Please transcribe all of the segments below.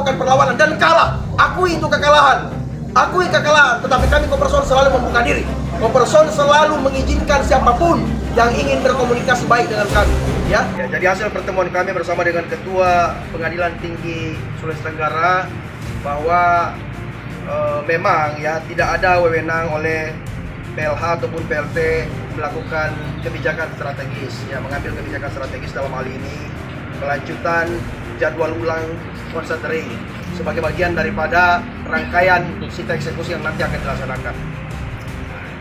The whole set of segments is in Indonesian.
melakukan perlawanan dan kalah. Akui itu kekalahan. Akui kekalahan, tetapi kami Koperson selalu membuka diri. Koperson selalu mengizinkan siapapun yang ingin berkomunikasi baik dengan kami. Ya, jadi hasil pertemuan kami bersama dengan Ketua Pengadilan Tinggi Sulawesi Tenggara bahwa memang ya tidak ada wewenang oleh PLH ataupun PLT melakukan kebijakan strategis, ya mengambil kebijakan strategis dalam hal ini kelanjutan jadwal ulang konsentrasi sebagai bagian daripada rangkaian sita eksekusi yang nanti akan dilaksanakan.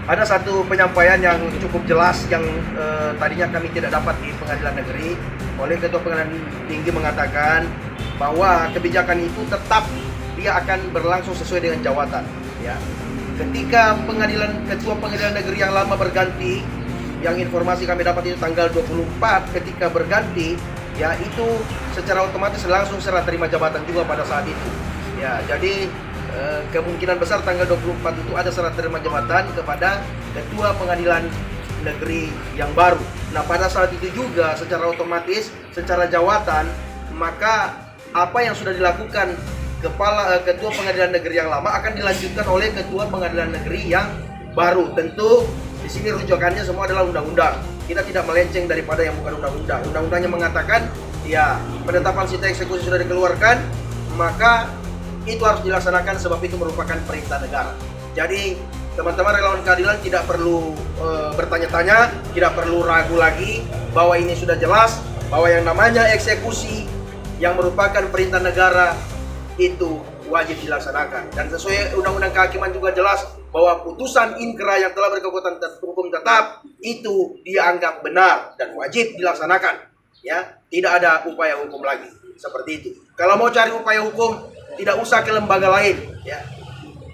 Ada satu penyampaian yang cukup jelas yang tadinya kami tidak dapat di pengadilan negeri oleh Ketua Pengadilan Tinggi mengatakan bahwa kebijakan itu tetap dia akan berlangsung sesuai dengan jawatan. Ya, ketika Ketua Pengadilan Negeri yang lama berganti, yang informasi kami dapat itu tanggal 24 ketika berganti, ya itu secara otomatis langsung serah terima jabatan juga pada saat itu. Ya, jadi kemungkinan besar tanggal 24 itu ada serah terima jabatan kepada Ketua Pengadilan Negeri yang baru. Nah, pada saat itu juga secara otomatis, secara jawatan, maka apa yang sudah dilakukan Ketua Pengadilan Negeri yang lama akan dilanjutkan oleh Ketua Pengadilan Negeri yang baru. Tentu di sini rujukannya semua adalah undang-undang. Kita tidak melenceng daripada yang bukan undang-undang. Undang-undangnya mengatakan, ya penetapan sita eksekusi sudah dikeluarkan, maka itu harus dilaksanakan sebab itu merupakan perintah negara. Jadi teman-teman relawan keadilan tidak perlu bertanya-tanya, tidak perlu ragu lagi bahwa ini sudah jelas bahwa yang namanya eksekusi yang merupakan perintah negara itu wajib dilaksanakan. Dan sesuai undang-undang kehakiman juga jelas bahwa putusan inkra yang telah berkekuatan hukum tetap itu dianggap benar dan wajib dilaksanakan. Ya, tidak ada upaya hukum lagi seperti itu. Kalau mau cari upaya hukum, tidak usah ke lembaga lain. Ya,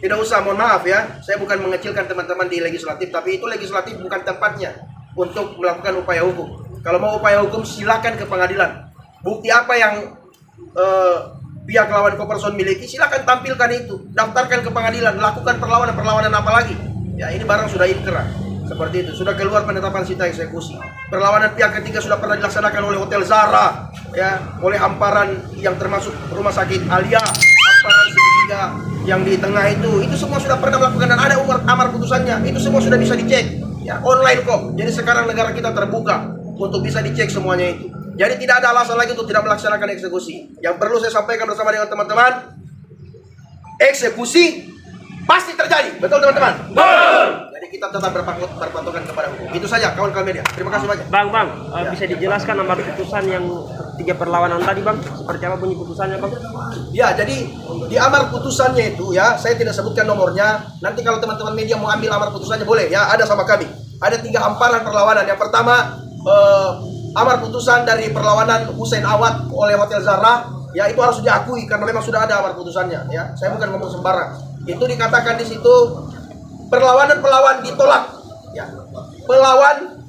tidak usah. Mohon maaf ya, saya bukan mengecilkan teman-teman di legislatif, tapi itu legislatif bukan tempatnya untuk melakukan upaya hukum. Kalau mau upaya hukum, silakan ke pengadilan. Bukti apa yang pihak lawan Koperson miliki, silakan tampilkan itu, daftarkan ke pengadilan, lakukan perlawanan apa lagi? Ya, ini barang sudah inkrah, seperti itu, sudah keluar penetapan sita eksekusi. Perlawanan pihak ketiga sudah pernah dilaksanakan oleh Hotel Zara, ya, oleh hamparan yang termasuk Rumah Sakit Alia, hamparan segitiga yang di tengah itu semua sudah pernah melakukan dan ada amar putusannya, itu semua sudah bisa dicek, ya, online kok. Jadi sekarang negara kita terbuka untuk bisa dicek semuanya itu. Jadi tidak ada alasan lagi untuk tidak melaksanakan eksekusi. Yang perlu saya sampaikan bersama dengan teman-teman, eksekusi pasti terjadi. Betul teman-teman? Betul. Jadi kita tetap berpatokan kepada hukum. Itu saja kawan-kawan media. Terima kasih banyak. Bang, bisa dijelaskan amar putusan yang 3 perlawanan tadi, Bang? Seperti apa bunyi putusannya, Bang? Ya, jadi di amar putusannya itu ya, saya tidak sebutkan nomornya. Nanti kalau teman-teman media mau ambil amar putusannya boleh ya, ada sama kami. Ada 3 hamparan perlawanan. Yang pertama, amar putusan dari perlawanan Hussein Awad oleh Hotel Zara, ya itu harus diakui karena memang sudah ada amar putusannya, ya. Saya bukan ngomong sembarang. Itu dikatakan di situ pelawan ditolak, ya. Pelawan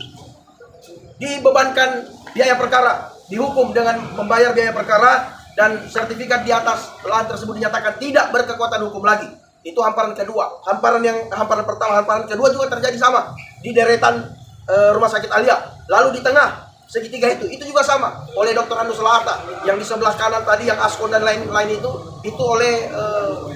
dibebankan biaya perkara, dihukum dengan membayar biaya perkara dan sertifikat di atas lahan tersebut dinyatakan tidak berkekuatan hukum lagi. Itu hamparan kedua. Hamparan pertama, hamparan kedua juga terjadi sama di deretan Rumah Sakit Alia. Lalu di tengah segitiga itu juga sama oleh Dr. Andus Lahata. Yang di sebelah kanan tadi yang Askon dan lain-lain itu oleh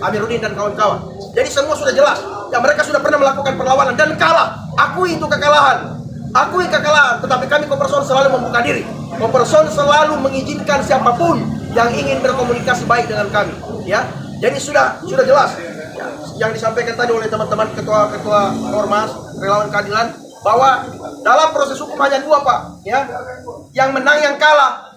Amiruddin dan kawan-kawan. Jadi semua sudah jelas. Ya, mereka sudah pernah melakukan perlawanan dan kalah. Akui itu kekalahan. Akui kekalahan, tetapi kami Koperson selalu membuka diri. Koperson selalu mengizinkan siapapun yang ingin berkomunikasi baik dengan kami. Ya, jadi sudah jelas. Ya, yang disampaikan tadi oleh teman-teman ketua Ormas relawan keadilan bahwa dalam proses hukum hanya 2, Pak, ya. Yang menang, yang kalah.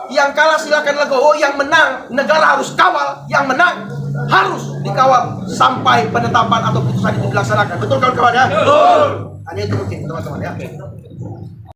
Yang kalah silakan legowo, yang menang negara harus kawal, yang menang harus dikawal sampai penetapan atau putusan itu dilaksanakan. Betul kawan-kawan ya? Betul. Hanya itu mungkin teman-teman ya.